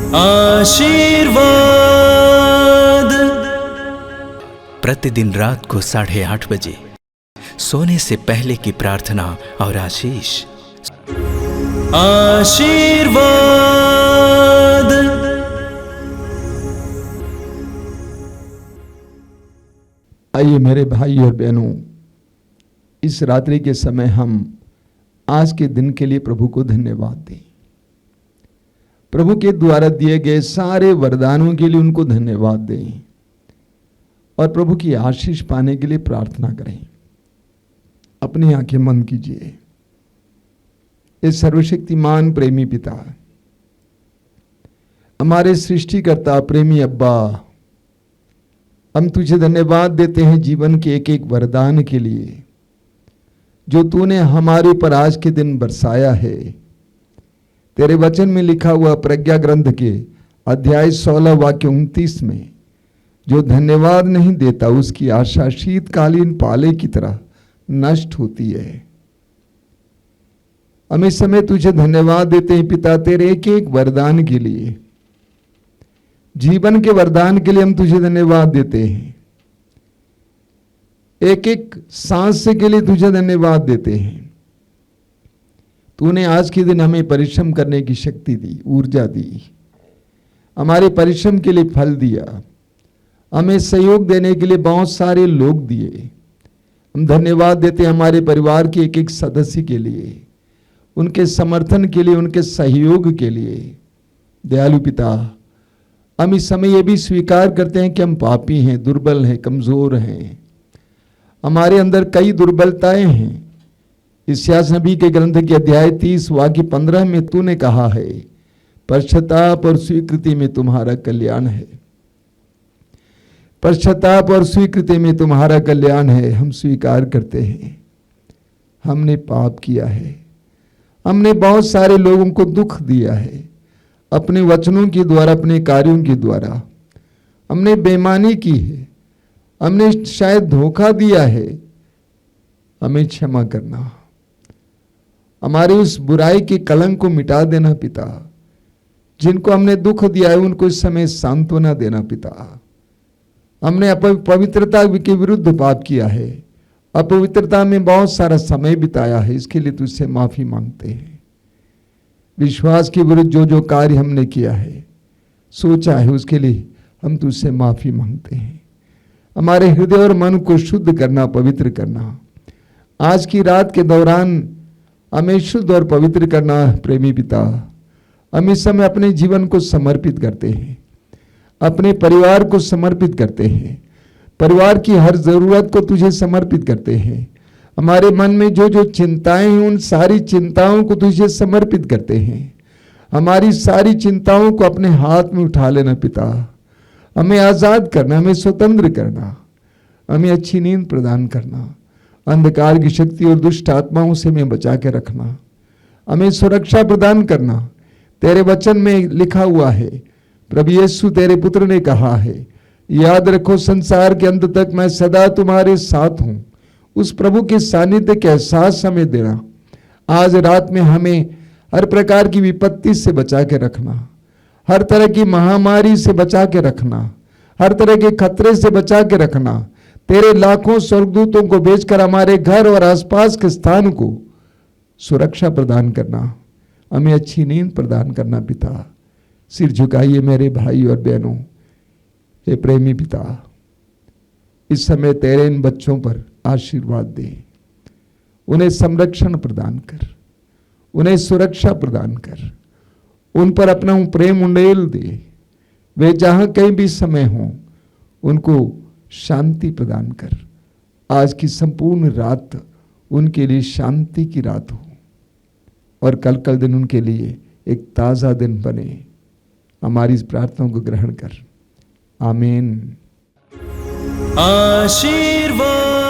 आशीर्वाद। प्रतिदिन रात को 8:30 बजे सोने से पहले की प्रार्थना और आशीष। आशीर्वाद। आइए मेरे भाई और बहनों, इस रात्रि के समय हम आज के दिन के लिए प्रभु को धन्यवाद दें। प्रभु के द्वारा दिए गए सारे वरदानों के लिए उनको धन्यवाद दें और प्रभु की आशीष पाने के लिए प्रार्थना करें। अपनी आंखें बंद कीजिए। इस सर्वशक्तिमान प्रेमी पिता, हमारे सृष्टिकर्ता, प्रेमी अब्बा, हम तुझे धन्यवाद देते हैं जीवन के एक एक वरदान के लिए जो तूने हमारे ऊपर आज के दिन बरसाया है। तेरे वचन में लिखा हुआ प्रज्ञा ग्रंथ के अध्याय 16 वाक्य 29 में, जो धन्यवाद नहीं देता उसकी आशा शीतकालीन पाले की तरह नष्ट होती है। हम इस समय तुझे धन्यवाद देते हैं पिता, तेरे एक एक वरदान के लिए, जीवन के वरदान के लिए हम तुझे धन्यवाद देते हैं। एक एक सांस के लिए तुझे धन्यवाद देते हैं। तूने आज के दिन हमें परिश्रम करने की शक्ति दी, ऊर्जा दी, हमारे परिश्रम के लिए फल दिया, हमें सहयोग देने के लिए बहुत सारे लोग दिए। हम धन्यवाद देते हैं हमारे परिवार के एक एक सदस्य के लिए, उनके समर्थन के लिए, उनके सहयोग के लिए। दयालु पिता, हम इस समय ये भी स्वीकार करते हैं कि हम पापी हैं, दुर्बल हैं, कमजोर हैं, हमारे अंदर कई दुर्बलताएं हैं। इस्यास नबी के ग्रंथ के अध्याय 30 वाक्य 15 में तूने कहा है, पश्चाताप और स्वीकृति में तुम्हारा कल्याण है। पश्चाताप और स्वीकृति में तुम्हारा कल्याण है। हम स्वीकार करते हैं हमने पाप किया है, हमने बहुत सारे लोगों को दुख दिया है, अपने वचनों के द्वारा, अपने कार्यों के द्वारा हमने बेईमानी की है, हमने शायद धोखा दिया है। हमें क्षमा करना, हमारी उस बुराई के कलंक को मिटा देना पिता। जिनको हमने दुख दिया है उनको इस समय सांत्वना देना पिता। हमने अपवित्रता के विरुद्ध पाप किया है, अपवित्रता में बहुत सारा समय बिताया है, इसके लिए तुझसे माफी मांगते हैं। विश्वास के विरुद्ध जो जो कार्य हमने किया है, सोचा है, उसके लिए हम तुझसे माफी मांगते हैं। हमारे हृदय और मन को शुद्ध करना, पवित्र करना। आज की रात के दौरान हमें शुद्ध और पवित्र करना प्रेमी पिता। हम इस समय अपने जीवन को समर्पित करते हैं, अपने परिवार को समर्पित करते हैं, परिवार की हर जरूरत को तुझे समर्पित करते हैं। हमारे मन में जो जो चिंताएं हैं उन सारी चिंताओं को तुझे समर्पित करते हैं। हमारी सारी चिंताओं को अपने हाथ में उठा लेना पिता। हमें आजाद करना, हमें स्वतंत्र करना, हमें अच्छी नींद प्रदान करना, अंधकार की शक्ति और दुष्ट आत्माओं से हमें बचा के रखना, हमें सुरक्षा प्रदान करना। तेरे वचन में लिखा हुआ है, प्रभु यीशु तेरे पुत्र ने कहा है, याद रखो संसार के अंत तक मैं सदा तुम्हारे साथ हूं। उस प्रभु के सानिध्य के एहसास हमें देना। आज रात में हमें हर प्रकार की विपत्ति से बचा के रखना, हर तरह की महामारी से बचा के रखना, हर तरह के खतरे से बचा के रखना। तेरे लाखों स्वर्गदूतों को भेजकर हमारे घर और आसपास के स्थान को सुरक्षा प्रदान करना, हमें अच्छी नींद प्रदान करना पिता। सिर झुकाइए मेरे भाई और बहनों। हे प्रेमी पिता, इस समय तेरे इन बच्चों पर आशीर्वाद दे, उन्हें संरक्षण प्रदान कर, उन्हें सुरक्षा प्रदान कर, उन पर अपना प्रेम उंडेल दे। वे जहां कहीं भी समय हो उनको शांति प्रदान कर। आज की संपूर्ण रात उनके लिए शांति की रात हो और कल दिन उनके लिए एक ताज़ा दिन बने। हमारी इस प्रार्थना को ग्रहण कर। आमीन। आशीर्वाद।